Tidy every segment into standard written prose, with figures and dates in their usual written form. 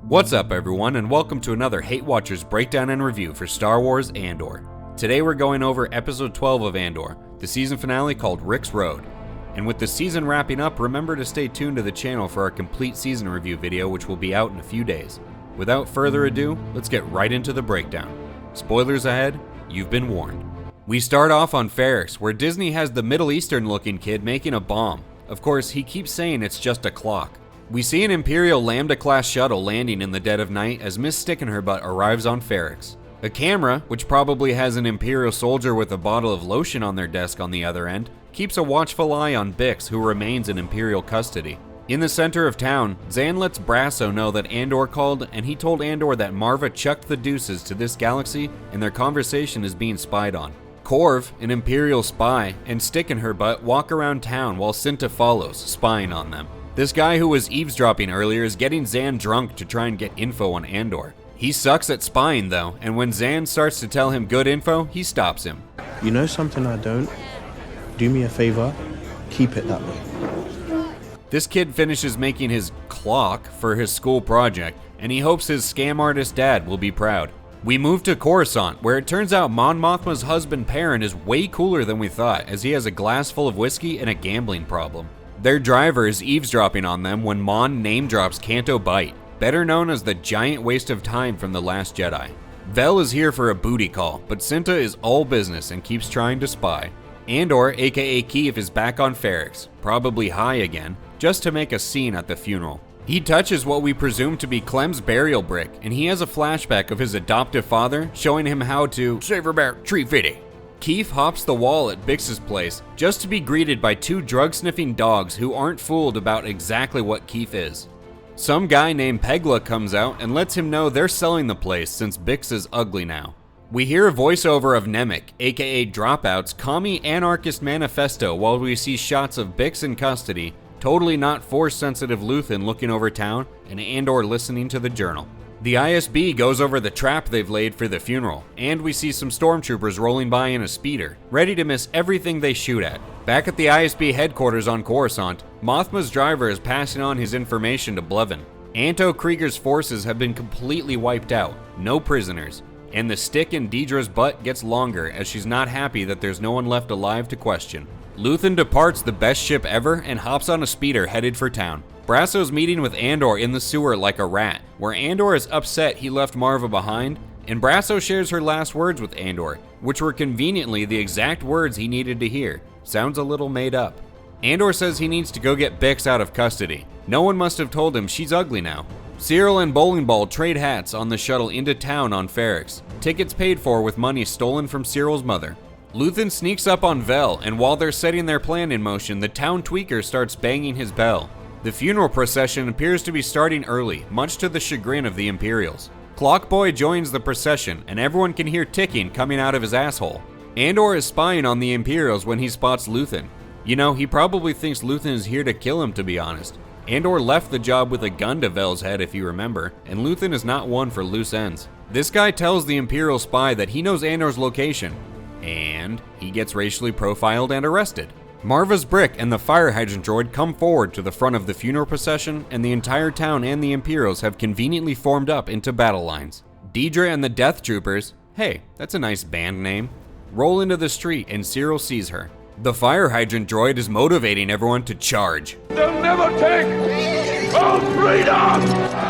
What's up everyone, and welcome to another HateWatchers breakdown and review for Star Wars Andor. Today we're going over episode 12 of Andor, the season finale called Rick's Road. And with the season wrapping up, remember to stay tuned to the channel for our complete season review video, which will be out in a few days. Without further ado, let's get right into the breakdown. Spoilers ahead, you've been warned. We start off on Ferrix, where Disney has the Middle Eastern looking kid making a bomb. Of course, he keeps saying it's just a clock. We see an Imperial Lambda-class shuttle landing in the dead of night as Miss Stickenherbutt arrives on Ferrix. A camera, which probably has an Imperial soldier with a bottle of lotion on their desk on the other end, keeps a watchful eye on Bix, who remains in Imperial custody. In the center of town, Zan lets Brasso know that Andor called, and he told Andor that Marva chucked the deuces to this galaxy and their conversation is being spied on. Corv, an Imperial spy, and Stickenherbutt walk around town while Cinta follows, spying on them. This guy who was eavesdropping earlier is getting Zan drunk to try and get info on Andor. He sucks at spying though, and when Zan starts to tell him good info, he stops him. You know something I don't? Do me a favor, keep it that way. This kid finishes making his clock for his school project, and he hopes his scam artist dad will be proud. We move to Coruscant, where it turns out Mon Mothma's husband Perrin is way cooler than we thought, as he has a glass full of whiskey and a gambling problem. Their driver is eavesdropping on them when Mon name drops Canto Bight, better known as the giant waste of time from The Last Jedi. Vel is here for a booty call, but Cinta is all business and keeps trying to spy. Andor, aka Keef, is back on Ferrix, probably high again, just to make a scene at the funeral. He touches what we presume to be Clem's burial brick, and he has a flashback of his adoptive father showing him how to save about $350. Keef hops the wall at Bix's place just to be greeted by two drug-sniffing dogs who aren't fooled about exactly what Keef is. Some guy named Pegla comes out and lets him know they're selling the place since Bix is ugly now. We hear a voiceover of Nemik, aka Dropout's Commie Anarchist Manifesto, while we see shots of Bix in custody, totally not Force-sensitive Luthen looking over town, and Andor listening to the journal. The ISB goes over the trap they've laid for the funeral, and we see some stormtroopers rolling by in a speeder, ready to miss everything they shoot at. Back at the ISB headquarters on Coruscant, Mothma's driver is passing on his information to Blevin. Anto Krieger's forces have been completely wiped out, no prisoners, and the stick in Deidre's butt gets longer as she's not happy that there's no one left alive to question. Luthen departs the best ship ever and hops on a speeder headed for town. Brasso's meeting with Andor in the sewer like a rat, where Andor is upset he left Marva behind, and Brasso shares her last words with Andor, which were conveniently the exact words he needed to hear. Sounds a little made up. Andor says he needs to go get Bix out of custody. No one must have told him she's ugly now. Cyril and Bowling Ball trade hats on the shuttle into town on Ferrix, tickets paid for with money stolen from Cyril's mother. Luthen sneaks up on Vel, and while they're setting their plan in motion, the town tweaker starts banging his bell. The funeral procession appears to be starting early, much to the chagrin of the Imperials. Clockboy joins the procession, and everyone can hear ticking coming out of his asshole. Andor is spying on the Imperials when he spots Luthen. You know, he probably thinks Luthen is here to kill him, to be honest. Andor left the job with a gun to Vel's head, if you remember, and Luthen is not one for loose ends. This guy tells the Imperial spy that he knows Andor's location, and he gets racially profiled and arrested. Marva's brick and the fire hydrant droid come forward to the front of the funeral procession, and the entire town and the Imperials have conveniently formed up into battle lines. Deidre and the Death Troopers, hey, that's a nice band name, roll into the street and Cyril sees her. The fire hydrant droid is motivating everyone to charge. They'll never take our freedom!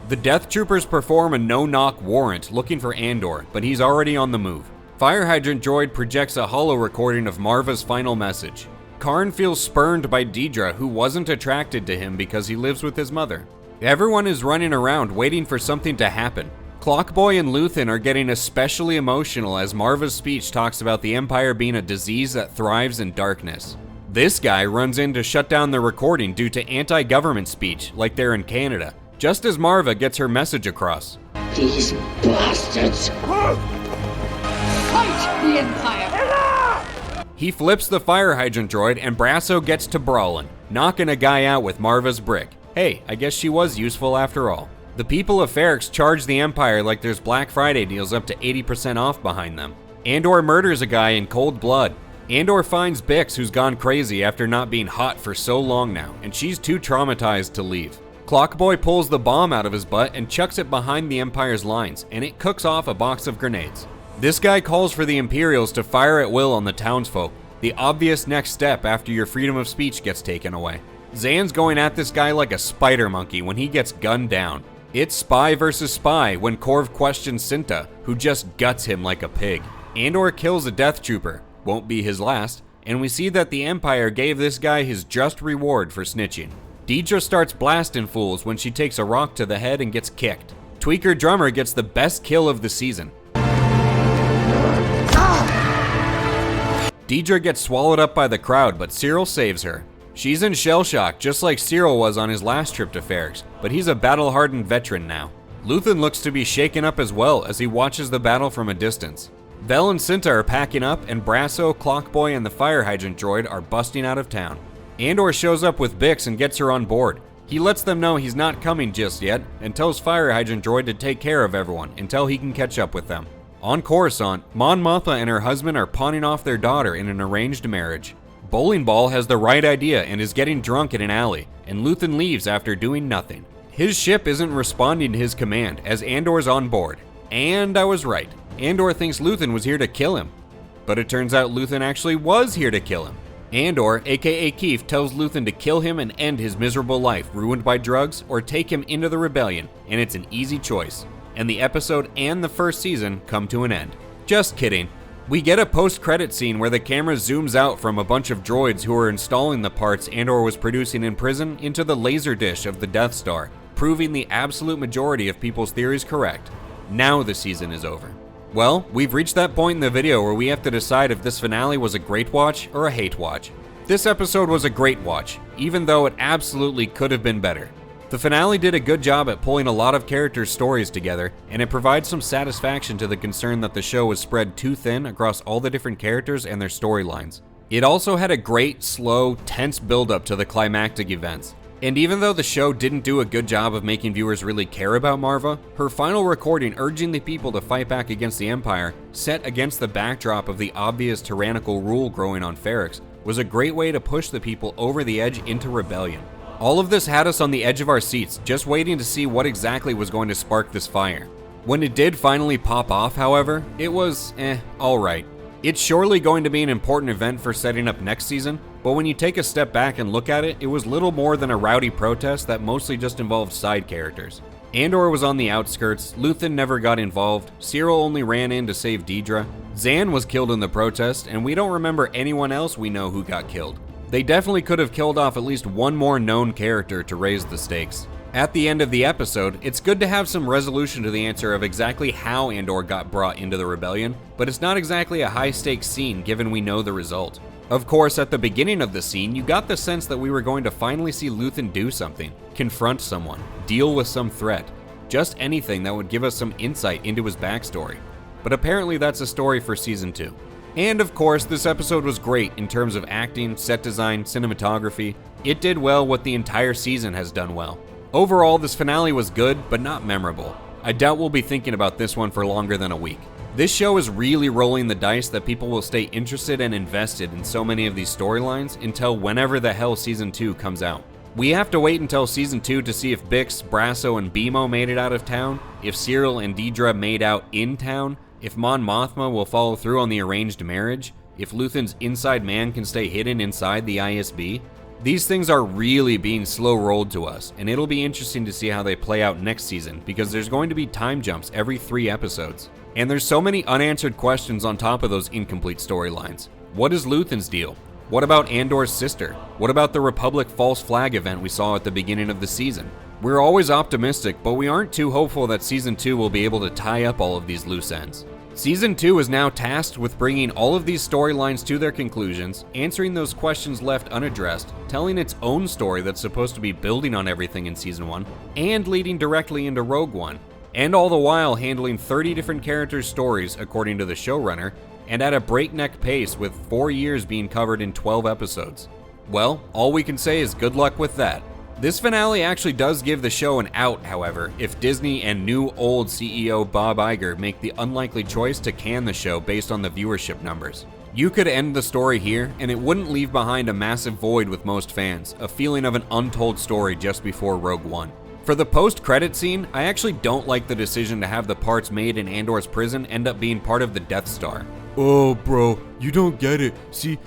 The Death Troopers perform a no-knock warrant looking for Andor, but he's already on the move. Fire hydrant droid projects a holo recording of Marva's final message. Karn feels spurned by Deidre, who wasn't attracted to him because he lives with his mother. Everyone is running around waiting for something to happen. Clockboy and Luthen are getting especially emotional as Marva's speech talks about the Empire being a disease that thrives in darkness. This guy runs in to shut down the recording due to anti-government speech, like they're in Canada, just as Marva gets her message across. These bastards! Fight the Empire! He flips the fire hydrant droid and Brasso gets to brawling, knocking a guy out with Marva's brick. Hey, I guess she was useful after all. The people of Ferrix charge the Empire like there's Black Friday deals up to 80% off behind them. Andor murders a guy in cold blood. Andor finds Bix, who's gone crazy after not being hot for so long now, and she's too traumatized to leave. Clockboy pulls the bomb out of his butt and chucks it behind the Empire's lines, and it cooks off a box of grenades. This guy calls for the Imperials to fire at will on the townsfolk, the obvious next step after your freedom of speech gets taken away. Zan's going at this guy like a spider monkey when he gets gunned down. It's spy versus spy when Korv questions Cinta, who just guts him like a pig. Andor kills a Death Trooper, won't be his last, and we see that the Empire gave this guy his just reward for snitching. Deidre starts blasting fools when she takes a rock to the head and gets kicked. Tweaker Drummer gets the best kill of the season. Deidre gets swallowed up by the crowd, but Cyril saves her. She's in shell shock, just like Cyril was on his last trip to Ferrix, but he's a battle-hardened veteran now. Luthen looks to be shaken up as well as he watches the battle from a distance. Vel and Cinta are packing up, and Brasso, Clockboy, and the fire hydrant droid are busting out of town. Andor shows up with Bix and gets her on board. He lets them know he's not coming just yet, and tells fire hydrant droid to take care of everyone until he can catch up with them. On Coruscant, Mon Mothma and her husband are pawning off their daughter in an arranged marriage. Bowling Ball has the right idea and is getting drunk in an alley, and Luthen leaves after doing nothing. His ship isn't responding to his command as Andor's on board. And I was right. Andor thinks Luthen was here to kill him. But it turns out Luthen actually was here to kill him. Andor, aka Keef, tells Luthen to kill him and end his miserable life ruined by drugs, or take him into the rebellion, and it's an easy choice. And the episode and the first season come to an end. Just kidding. We get a post-credit scene where the camera zooms out from a bunch of droids who are installing the parts Andor was producing in prison into the laser dish of the Death Star, proving the absolute majority of people's theories correct. Now the season is over. Well, we've reached that point in the video where we have to decide if this finale was a great watch or a hate watch. This episode was a great watch, even though it absolutely could have been better. The finale did a good job at pulling a lot of characters' stories together, and it provides some satisfaction to the concern that the show was spread too thin across all the different characters and their storylines. It also had a great, slow, tense build-up to the climactic events. And even though the show didn't do a good job of making viewers really care about Marva, her final recording urging the people to fight back against the Empire, set against the backdrop of the obvious tyrannical rule growing on Ferrix, was a great way to push the people over the edge into rebellion. All of this had us on the edge of our seats, just waiting to see what exactly was going to spark this fire. When it did finally pop off, however, it was, alright. It's surely going to be an important event for setting up next season, but when you take a step back and look at it, it was little more than a rowdy protest that mostly just involved side characters. Andor was on the outskirts, Luthen never got involved, Cyril only ran in to save Deidre, Zan was killed in the protest, and we don't remember anyone else we know who got killed. They definitely could have killed off at least one more known character to raise the stakes. At the end of the episode, it's good to have some resolution to the answer of exactly how Andor got brought into the rebellion, but it's not exactly a high-stakes scene given we know the result. Of course, at the beginning of the scene, you got the sense that we were going to finally see Luthen do something, confront someone, deal with some threat, just anything that would give us some insight into his backstory. But apparently that's a story for Season 2. And of course, this episode was great in terms of acting, set design, cinematography. It did well what the entire season has done well. Overall, this finale was good, but not memorable. I doubt we'll be thinking about this one for longer than a week. This show is really rolling the dice that people will stay interested and invested in so many of these storylines until whenever the hell Season 2 comes out. We have to wait until Season 2 to see if Bix, Brasso, and BMO made it out of town, if Cyril and Deidre made out in town, if Mon Mothma will follow through on the arranged marriage, if Luthen's inside man can stay hidden inside the ISB. These things are really being slow-rolled to us, and it'll be interesting to see how they play out next season because there's going to be time jumps every 3 episodes. And there's so many unanswered questions on top of those incomplete storylines. What is Luthen's deal? What about Andor's sister? What about the Republic false flag event we saw at the beginning of the season? We're always optimistic, but we aren't too hopeful that Season 2 will be able to tie up all of these loose ends. Season 2 is now tasked with bringing all of these storylines to their conclusions, answering those questions left unaddressed, telling its own story that's supposed to be building on everything in Season 1, and leading directly into Rogue One, and all the while handling 30 different characters' stories according to the showrunner, and at a breakneck pace with 4 years being covered in 12 episodes. Well, all we can say is good luck with that. This finale actually does give the show an out, however, if Disney and new old CEO Bob Iger make the unlikely choice to can the show based on the viewership numbers. You could end the story here, and it wouldn't leave behind a massive void with most fans, a feeling of an untold story just before Rogue One. For the post-credit scene, I actually don't like the decision to have the parts made in Andor's prison end up being part of the Death Star. Oh, bro, you don't get it. See,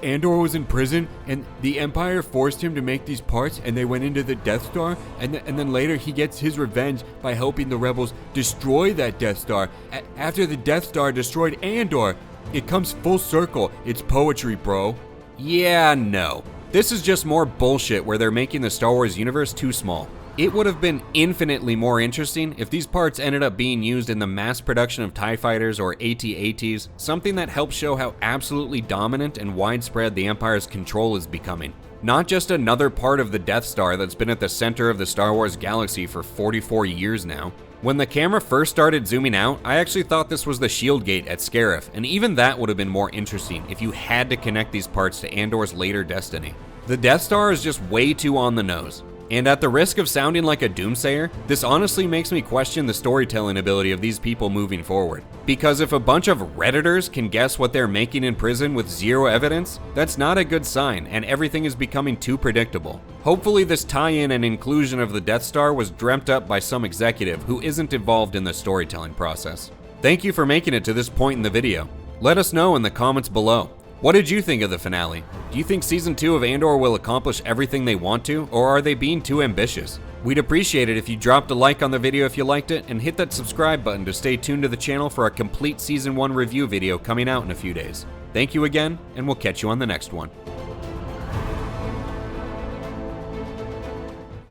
Andor was in prison, and the Empire forced him to make these parts, and they went into the Death Star, and then later he gets his revenge by helping the rebels destroy that Death Star. After the Death Star destroyed Andor, it comes full circle. It's poetry, bro. Yeah, no. This is just more bullshit where they're making the Star Wars universe too small. It would have been infinitely more interesting if these parts ended up being used in the mass production of TIE fighters or AT-ATs, something that helps show how absolutely dominant and widespread the Empire's control is becoming. Not just another part of the Death Star that's been at the center of the Star Wars galaxy for 44 years now. When the camera first started zooming out, I actually thought this was the shield gate at Scarif, and even that would have been more interesting if you had to connect these parts to Andor's later destiny. The Death Star is just way too on the nose. And at the risk of sounding like a doomsayer, this honestly makes me question the storytelling ability of these people moving forward. Because if a bunch of Redditors can guess what they're making in prison with zero evidence, that's not a good sign, and everything is becoming too predictable. Hopefully this tie-in and inclusion of the Death Star was dreamt up by some executive who isn't involved in the storytelling process. Thank you for making it to this point in the video. Let us know in the comments below. What did you think of the finale? Do you think Season 2 of Andor will accomplish everything they want to, or are they being too ambitious? We'd appreciate it if you dropped a like on the video if you liked it, and hit that subscribe button to stay tuned to the channel for a complete Season 1 review video coming out in a few days. Thank you again, and we'll catch you on the next one.